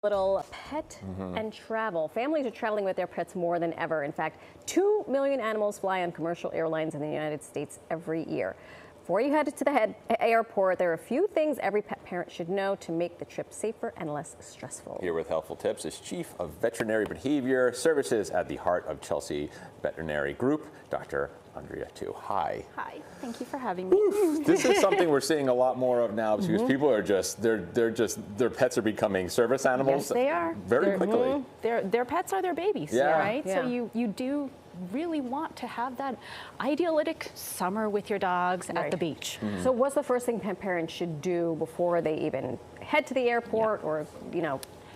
Little pet and travel. Families are traveling with their pets more than ever. In fact, 2 million animals fly on commercial airlines in the United States every year. Before you head to the airport, there are a few things every pet parent should know to make the trip safer and less stressful. Here with helpful tips is Chief of Veterinary Behavior Services at the Heart of Chelsea Veterinary Group, Dr. Andrea Tu. Hi. Hi, thank you for having me. This is something we're seeing a lot more of now because people are their pets are becoming service animals. Yes, they are. Very quickly. Their pets are their babies, Yeah. right? Yeah. So you do really want to have that idyllic summer with your dogs at the beach. So what's the first thing pet parents should do before they even head to the airport or,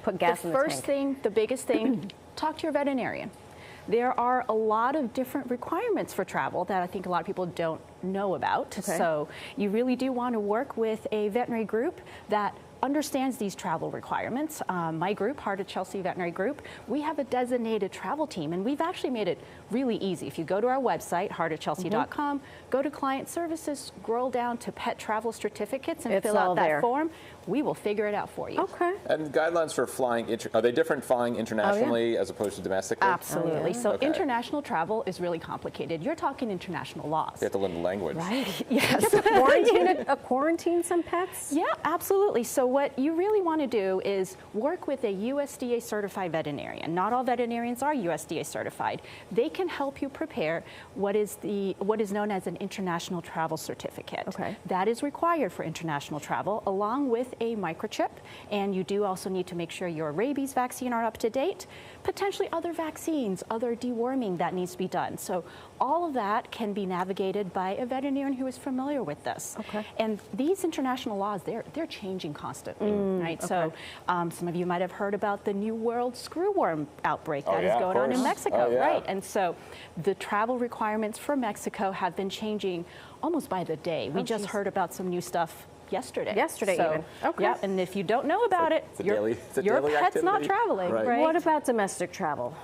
put gas in the tank? The first thing, the biggest thing, talk to your veterinarian. There are a lot of different requirements for travel that I think a lot of people don't know about. Okay. So you really do want to work with a veterinary group that understands these travel requirements. My group, Heart of Chelsea Veterinary Group, we have a designated travel team, and we've actually made it really easy. If you go to our website, heartofchelsea.com, go to client services, scroll down to pet travel certificates, and fill out that form. We will figure it out for you. Okay. And guidelines for flying, are they different flying internationally as opposed to domestically? Absolutely. So Okay. international travel is really complicated. You're talking international laws. You have to learn the language. Right? Yes. Quarantine some pets? Yeah, absolutely. So what you really want to do is work with a USDA certified veterinarian. Not all veterinarians are USDA certified. They can help you prepare what is known as an international travel certificate. Okay. That is required for international travel, along with a microchip, and you do also need to make sure your rabies vaccine are up to date, potentially other vaccines, other deworming that needs to be done. So all of that can be navigated by a veterinarian who is familiar with this. Okay. And these international laws, they're changing constantly, right? Okay. So some of you might have heard about the New World screwworm outbreak that is yeah, going on in course. Mexico, Oh, yeah. right? And so the travel requirements for Mexico have been changing almost by the day. We just heard about some new stuff yesterday. Yesterday even. Okay. Yeah, and if you don't know about it, your daily pet's not activity. traveling, Right. right? What about domestic travel?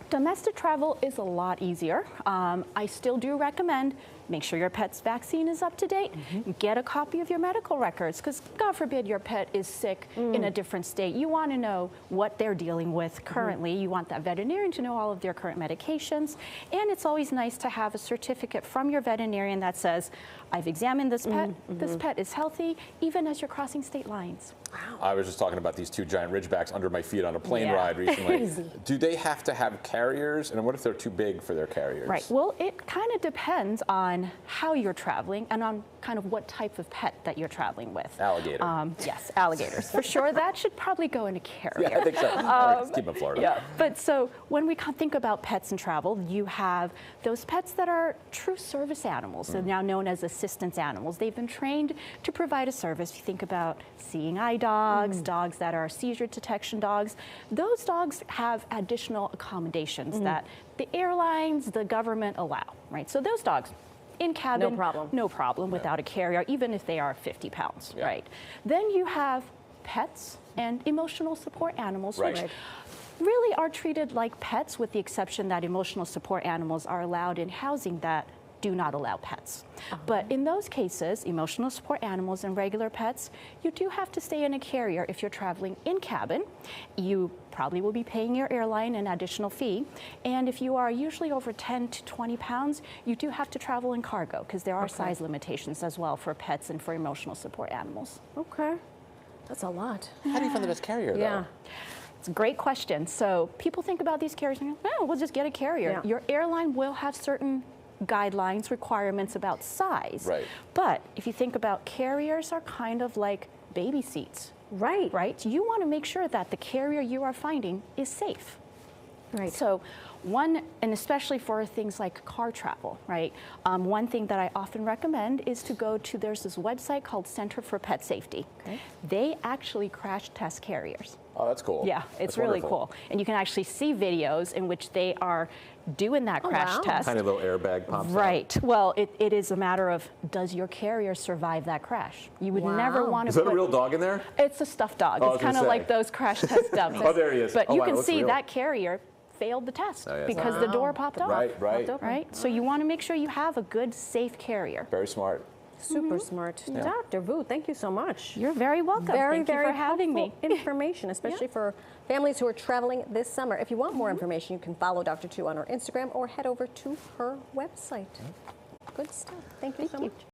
Domestic travel is a lot easier. I still do recommend make sure your pet's vaccine is up to date. Get a copy of your medical records, because God forbid your pet is sick in a different state. You want to know what they're dealing with currently. You want that veterinarian to know all of their current medications. And it's always nice to have a certificate from your veterinarian that says, I've examined this pet. This pet is healthy, even as you're crossing state lines. I was just talking about these two giant ridgebacks under my feet on a plane Yeah. ride recently. Do they have to have carriers? And what if they're too big for their carriers? Right. Well, it kind of depends on how you're traveling and on kind of what type of pet that you're traveling with. Alligator. Yes, alligators for sure. That should probably go in a carrier. Yeah, I think so. Let's keep in Florida. Yeah. But so when we think about pets and travel, you have those pets that are true service animals, so now known as assistance animals. They've been trained to provide a service. You think about seeing eye dogs, dogs that are seizure detection dogs. Those dogs have additional accommodations that the airlines, the government allow, right? So those dogs, in cabin, no problem without a carrier, even if they are 50 pounds, right? Then you have pets and emotional support animals, which really are treated like pets, with the exception that emotional support animals are allowed in housing that do not allow pets. But in those cases, emotional support animals and regular pets, you do have to stay in a carrier if you're traveling in cabin. You probably will be paying your airline an additional fee. And if you are usually over 10 to 20 pounds, you do have to travel in cargo, because there are size limitations as well for pets and for emotional support animals. Okay. That's a lot. How do you find the best carrier, though? It's a great question. So people think about these carriers and go, oh, we'll just get a carrier. Your airline will have certain guidelines, requirements about size. Right. But if you think about, carriers are kind of like baby seats. Right. Right? You want to make sure that the carrier you are finding is safe. Right. So and especially for things like car travel, right? One thing that I often recommend is to go to, there's this website called Center for Pet Safety. Okay. They actually crash test carriers. Oh, that's cool. Yeah, it's really cool. And you can actually see videos in which they are doing that crash test. Tiny little airbag pops Right. Well, it is a matter of, does your carrier survive that crash? You would never want to Is that a real dog in there? It's a stuffed dog. Oh, it's kind of like those crash test dummies. Oh, there he is. But Oh, you wow, can looks see real. that carrier failed the test Oh, yes. because the door popped off. Right. Right? So you want to make sure you have a good, safe carrier. Very smart. Super smart. Dr. Vu, thank you so much. You're very welcome. Very, Thank you very for having me. helpful information, especially for families who are traveling this summer. If you want more information, you can follow Dr. Tu on her Instagram or head over to her website. Good stuff. Thank you so much.